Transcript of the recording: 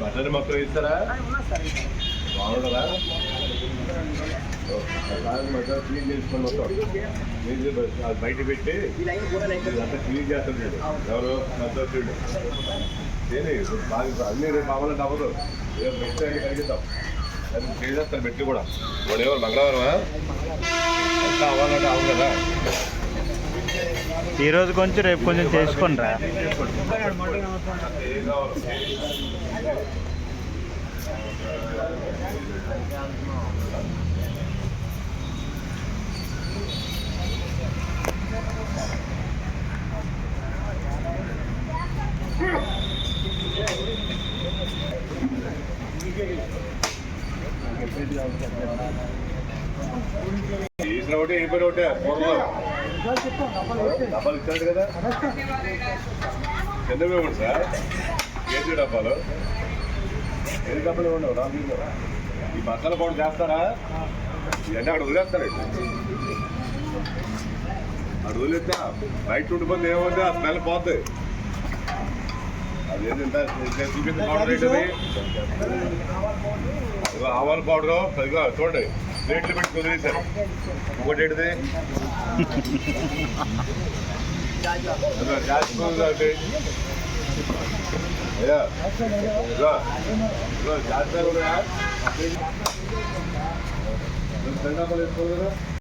బట్టలు మొత్తం ఇస్తారా బాగుండదా క్లీన్ చేసుకొని మొత్తం అది బయట పెట్టి అంతా క్లీన్ చేస్తాడు ఎవరు సంతోషుడు బాగా అన్ని రేపు అవ్వాలంటే అవ్వదు బెస్ట్ అంటే కలిగిస్తాం అది చేసేస్తాను పెట్టి కూడా వాడు ఎవరు మంగళవారమా అంతా అవ్వాలంటే అవ్వదు కదా ఈరోజు కొంచెం రేపు కొంచెం చేసుకోండి రా చేసిన ఒకటి అయిపోయిన ఒకటే డబ్బాలు ఇచ్చాడు కదా ఎందుకు ఇవ్వండి సార్ కేజీ డబ్బాలు ఎన్ని డబ్బాలు ఇవ్వండి రాజు ఈ మసాలా పౌడర్ చేస్తారా ఇవన్నీ అక్కడ వదిలేస్తారండి అక్కడ వదిలేస్తా బయట ఉండిపోతే ఏమవుతుంది ఆ స్మెల్ పోతుంది అదేంటి చూపించిన పౌడర్ ఏంటది ఆవాల పౌడరు సరిగా చూడండి ప్లేట్లు పెట్టి కుదిరేశారు ఇంకోటి ఏంటిది అయ్యా జాగ్రత్తగా వేసుకోవాలి కదా